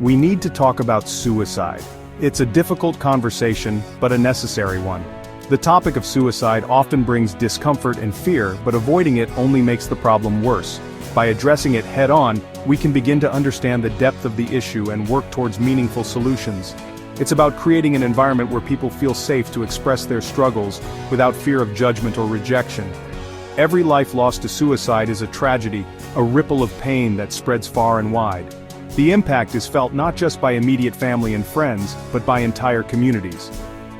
We need to talk about suicide. It's a difficult conversation, but a necessary one. The topic of suicide often brings discomfort and fear, but avoiding it only makes the problem worse. By addressing it head-on, we can begin to understand the depth of the issue and work towards meaningful solutions. It's about creating an environment where people feel safe to express their struggles without fear of judgment or rejection. Every life lost to suicide is a tragedy, a ripple of pain that spreads far and wide. The impact is felt not just by immediate family and friends, but by entire communities.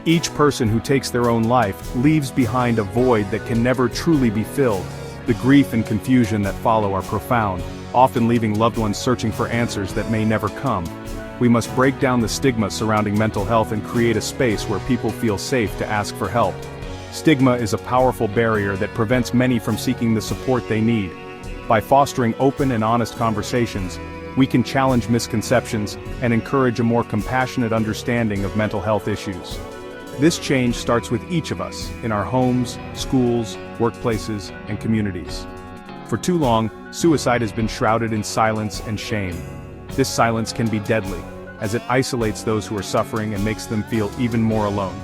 Each person who takes their own life leaves behind a void that can never truly be filled. The grief and confusion that follow are profound, often leaving loved ones searching for answers that may never come. We must break down the stigma surrounding mental health and create a space where people feel safe to ask for help. Stigma is a powerful barrier that prevents many from seeking the support they need. By fostering open and honest conversations, we can challenge misconceptions and encourage a more compassionate understanding of mental health issues. This change starts with each of us, in our homes, schools, workplaces, and communities. For too long, suicide has been shrouded in silence and shame. This silence can be deadly, as it isolates those who are suffering and makes them feel even more alone.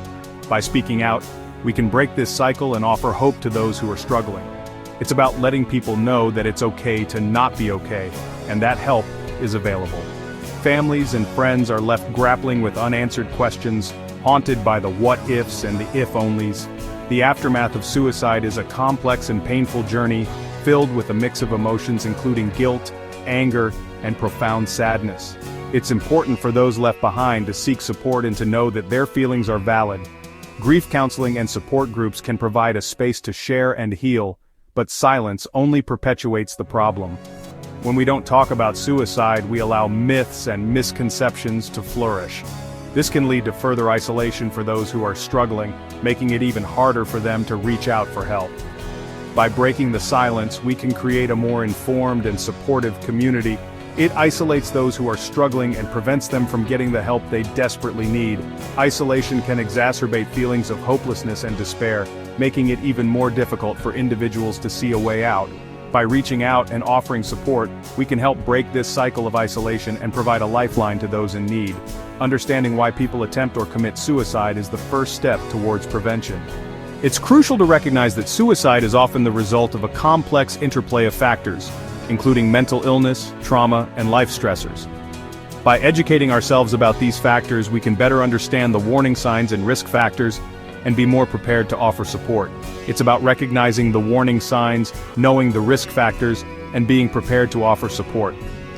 By speaking out, we can break this cycle and offer hope to those who are struggling. It's about letting people know that it's okay to not be okay, and that help is available. Families and friends are left grappling with unanswered questions, haunted by the what-ifs and the if-onlys. The aftermath of suicide is a complex and painful journey, filled with a mix of emotions including guilt, anger, and profound sadness. It's important for those left behind to seek support and to know that their feelings are valid. Grief counseling and support groups can provide a space to share and heal, but silence only perpetuates the problem. When we don't talk about suicide, we allow myths and misconceptions to flourish. This can lead to further isolation for those who are struggling, making it even harder for them to reach out for help. By breaking the silence, we can create a more informed and supportive community. It isolates those who are struggling and prevents them from getting the help they desperately need. Isolation can exacerbate feelings of hopelessness and despair, making it even more difficult for individuals to see a way out. By reaching out and offering support, we can help break this cycle of isolation and provide a lifeline to those in need. Understanding why people attempt or commit suicide is the first step towards prevention. It's crucial to recognize that suicide is often the result of a complex interplay of factors, including mental illness, trauma, and life stressors. By educating ourselves about these factors, we can better understand the warning signs and risk factors, and be more prepared to offer support. It's about recognizing the warning signs, knowing the risk factors, and being prepared to offer support.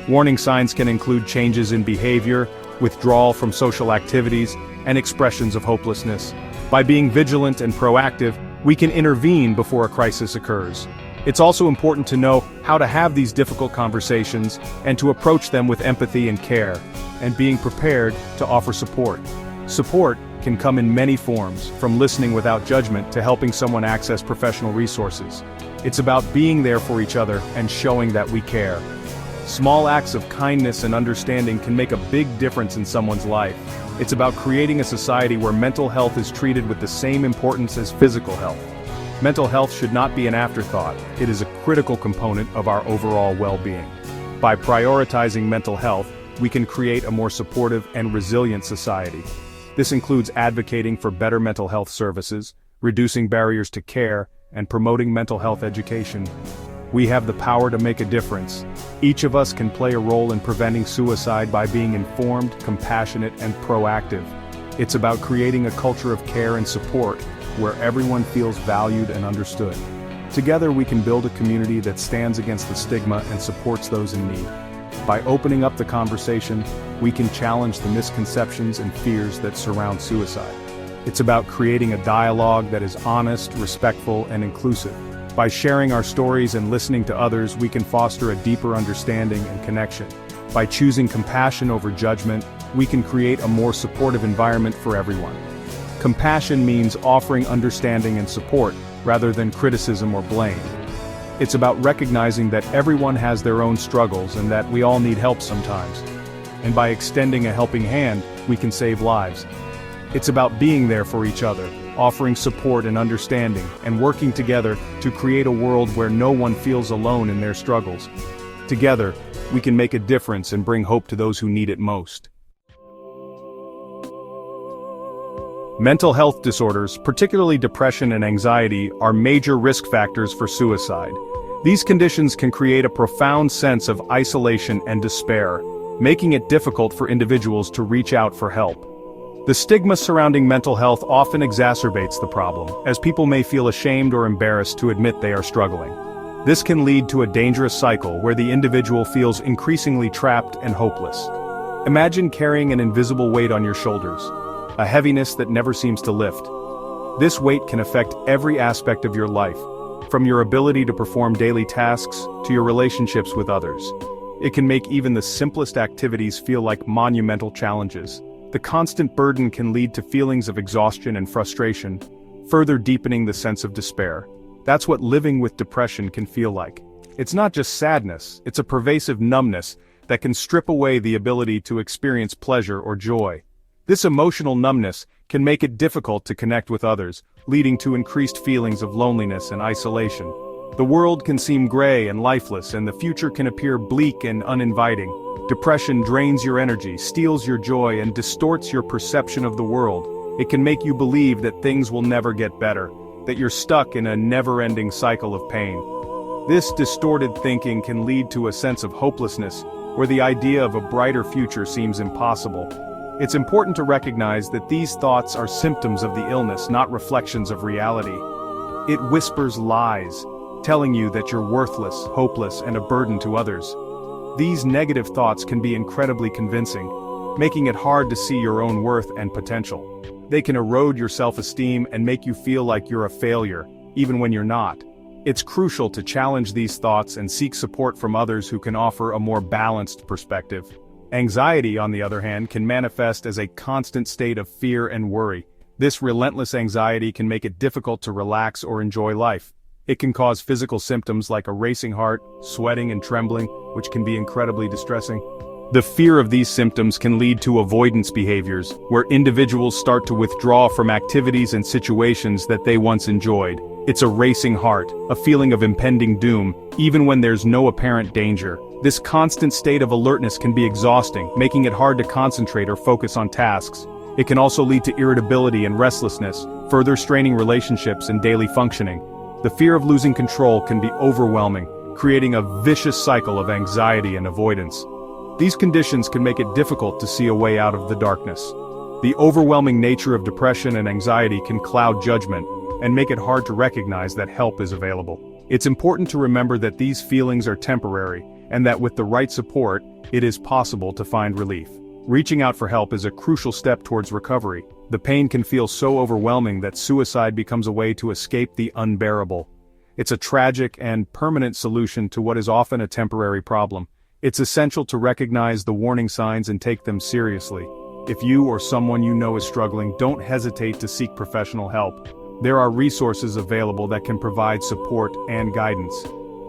Warning signs can include changes in behavior, withdrawal from social activities, and expressions of hopelessness. By being vigilant and proactive, we can intervene before a crisis occurs. It's also important to know how to have these difficult conversations and to approach them with empathy and care, and being prepared to offer support. Support can come in many forms, from listening without judgment to helping someone access professional resources. It's about being there for each other and showing that we care. Small acts of kindness and understanding can make a big difference in someone's life. It's about creating a society where mental health is treated with the same importance as physical health. Mental health should not be an afterthought. It is a critical component of our overall well-being. By prioritizing mental health, we can create a more supportive and resilient society. This includes advocating for better mental health services, reducing barriers to care, and promoting mental health education. We have the power to make a difference. Each of us can play a role in preventing suicide by being informed, compassionate, and proactive. It's about creating a culture of care and support, where everyone feels valued and understood. Together we can build a community that stands against the stigma and supports those in need. By opening up the conversation, we can challenge the misconceptions and fears that surround suicide. It's about creating a dialogue that is honest, respectful, and inclusive. By sharing our stories and listening to others, we can foster a deeper understanding and connection. By choosing compassion over judgment, we can create a more supportive environment for everyone. Compassion means offering understanding and support, rather than criticism or blame. It's about recognizing that everyone has their own struggles and that we all need help sometimes. And by extending a helping hand, we can save lives. It's about being there for each other, offering support and understanding, and working together to create a world where no one feels alone in their struggles. Together, we can make a difference and bring hope to those who need it most. Mental health disorders, particularly depression and anxiety, are major risk factors for suicide. These conditions can create a profound sense of isolation and despair, making it difficult for individuals to reach out for help. The stigma surrounding mental health often exacerbates the problem, as people may feel ashamed or embarrassed to admit they are struggling. This can lead to a dangerous cycle where the individual feels increasingly trapped and hopeless. Imagine carrying an invisible weight on your shoulders, a heaviness that never seems to lift. This weight can affect every aspect of your life, from your ability to perform daily tasks to your relationships with others. It can make even the simplest activities feel like monumental challenges. The constant burden can lead to feelings of exhaustion and frustration, further deepening the sense of despair. That's what living with depression can feel like. It's not just sadness, it's a pervasive numbness that can strip away the ability to experience pleasure or joy. This emotional numbness can make it difficult to connect with others, leading to increased feelings of loneliness and isolation. The world can seem gray and lifeless, and the future can appear bleak and uninviting. Depression drains your energy, steals your joy, and distorts your perception of the world. It can make you believe that things will never get better, that you're stuck in a never-ending cycle of pain. This distorted thinking can lead to a sense of hopelessness, where the idea of a brighter future seems impossible. It's important to recognize that these thoughts are symptoms of the illness, not reflections of reality. It whispers lies, telling you that you're worthless, hopeless, and a burden to others. These negative thoughts can be incredibly convincing, making it hard to see your own worth and potential. They can erode your self-esteem and make you feel like you're a failure, even when you're not. It's crucial to challenge these thoughts and seek support from others who can offer a more balanced perspective. Anxiety, on the other hand, can manifest as a constant state of fear and worry. This relentless anxiety can make it difficult to relax or enjoy life. It can cause physical symptoms like a racing heart, sweating and trembling, which can be incredibly distressing. The fear of these symptoms can lead to avoidance behaviors, where individuals start to withdraw from activities and situations that they once enjoyed. It's a racing heart, a feeling of impending doom, even when there's no apparent danger. This constant state of alertness can be exhausting, making it hard to concentrate or focus on tasks. It can also lead to irritability and restlessness, further straining relationships and daily functioning. The fear of losing control can be overwhelming, creating a vicious cycle of anxiety and avoidance. These conditions can make it difficult to see a way out of the darkness. The overwhelming nature of depression and anxiety can cloud judgment and make it hard to recognize that help is available. It's important to remember that these feelings are temporary, and that with the right support, it is possible to find relief. Reaching out for help is a crucial step towards recovery. The pain can feel so overwhelming that suicide becomes a way to escape the unbearable. It's a tragic and permanent solution to what is often a temporary problem. It's essential to recognize the warning signs and take them seriously. If you or someone you know is struggling, don't hesitate to seek professional help. There are resources available that can provide support and guidance.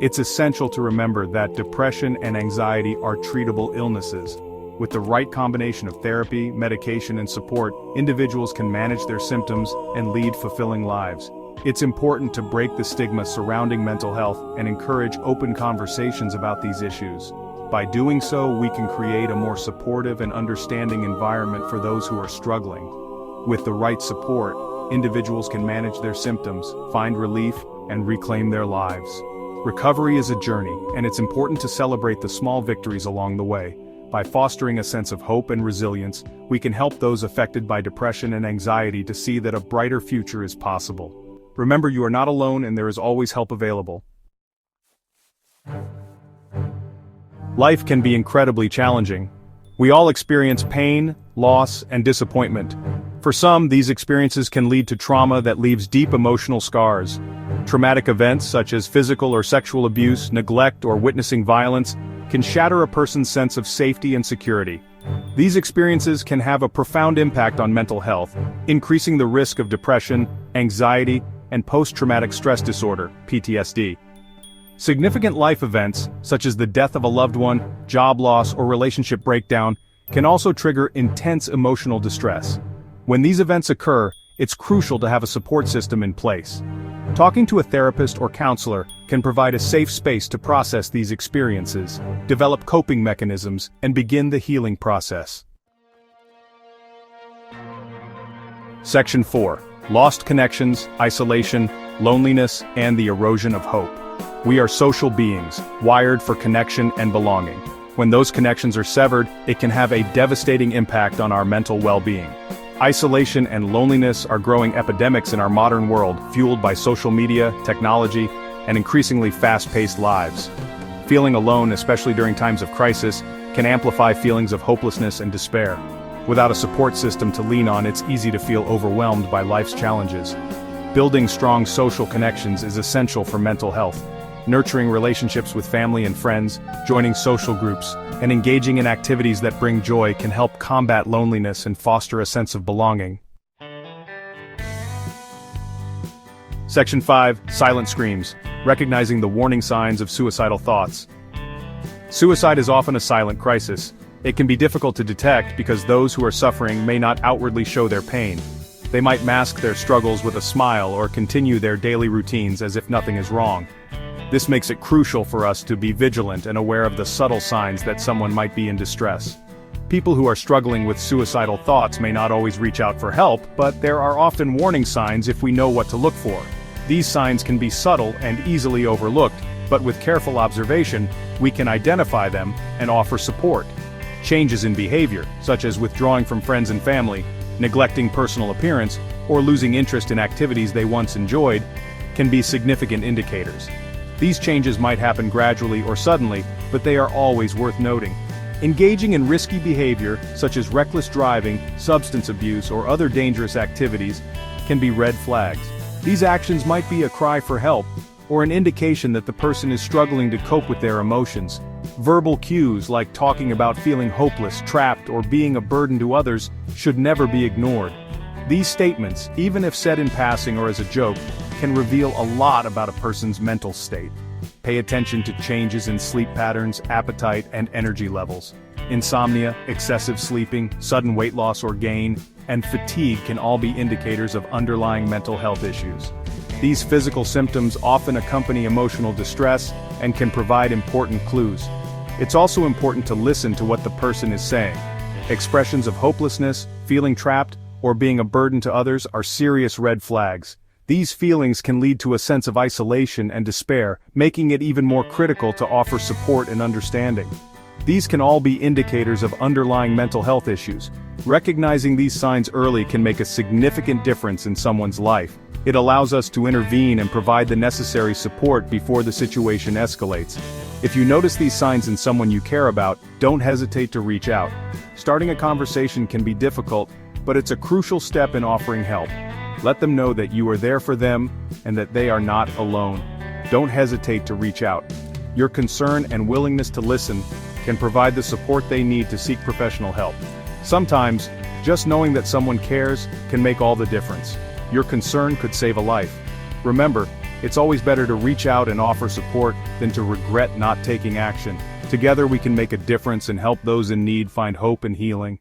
It's essential to remember that depression and anxiety are treatable illnesses. With the right combination of therapy, medication, and support, individuals can manage their symptoms and lead fulfilling lives. It's important to break the stigma surrounding mental health and encourage open conversations about these issues. By doing so, we can create a more supportive and understanding environment for those who are struggling. With the right support, individuals can manage their symptoms, find relief, and reclaim their lives. Recovery is a journey, and it's important to celebrate the small victories along the way. By fostering a sense of hope and resilience, we can help those affected by depression and anxiety to see that a brighter future is possible. Remember, you are not alone, and there is always help available. Life can be incredibly challenging. We all experience pain, loss, and disappointment. For some, these experiences can lead to trauma that leaves deep emotional scars. Traumatic events such as physical or sexual abuse, neglect, or witnessing violence can shatter a person's sense of safety and security. These experiences can have a profound impact on mental health, increasing the risk of depression, anxiety, and post-traumatic stress disorder, PTSD. Significant life events, such as the death of a loved one, job loss, or relationship breakdown, can also trigger intense emotional distress. When these events occur, it's crucial to have a support system in place. Talking to a therapist or counselor can provide a safe space to process these experiences, develop coping mechanisms, and begin the healing process. Section 4. Lost connections, isolation, loneliness, and the erosion of hope. We are social beings, wired for connection and belonging. When those connections are severed, it can have a devastating impact on our mental well-being. Isolation and loneliness are growing epidemics in our modern world, fueled by social media, technology, and increasingly fast-paced lives. Feeling alone, especially during times of crisis, can amplify feelings of hopelessness and despair. Without a support system to lean on, it's easy to feel overwhelmed by life's challenges. Building strong social connections is essential for mental health. Nurturing relationships with family and friends, joining social groups, and engaging in activities that bring joy can help combat loneliness and foster a sense of belonging. Section 5. Silent screams. Recognizing the warning signs of suicidal thoughts. Suicide is often a silent crisis. It can be difficult to detect because those who are suffering may not outwardly show their pain. They might mask their struggles with a smile or continue their daily routines as if nothing is wrong. This makes it crucial for us to be vigilant and aware of the subtle signs that someone might be in distress. People who are struggling with suicidal thoughts may not always reach out for help, but there are often warning signs if we know what to look for. These signs can be subtle and easily overlooked, but with careful observation, we can identify them and offer support. Changes in behavior, such as withdrawing from friends and family, neglecting personal appearance, or losing interest in activities they once enjoyed, can be significant indicators. These changes might happen gradually or suddenly, but they are always worth noting. Engaging in risky behavior, such as reckless driving, substance abuse, or other dangerous activities, can be red flags. These actions might be a cry for help, or an indication that the person is struggling to cope with their emotions. Verbal cues like talking about feeling hopeless, trapped, or being a burden to others should never be ignored. These statements, even if said in passing or as a joke, can reveal a lot about a person's mental state. Pay attention to changes in sleep patterns, appetite, and energy levels. Insomnia, excessive sleeping, sudden weight loss or gain, and fatigue can all be indicators of underlying mental health issues. These physical symptoms often accompany emotional distress and can provide important clues. It's also important to listen to what the person is saying. Expressions of hopelessness, feeling trapped, or being a burden to others are serious red flags. These feelings can lead to a sense of isolation and despair, making it even more critical to offer support and understanding. These can all be indicators of underlying mental health issues. Recognizing these signs early can make a significant difference in someone's life. It allows us to intervene and provide the necessary support before the situation escalates. If you notice these signs in someone you care about, don't hesitate to reach out. Starting a conversation can be difficult, but it's a crucial step in offering help. Let them know that you are there for them and that they are not alone. Don't hesitate to reach out. Your concern and willingness to listen can provide the support they need to seek professional help. Sometimes, just knowing that someone cares can make all the difference. Your concern could save a life. Remember, it's always better to reach out and offer support than to regret not taking action. Together we can make a difference and help those in need find hope and healing.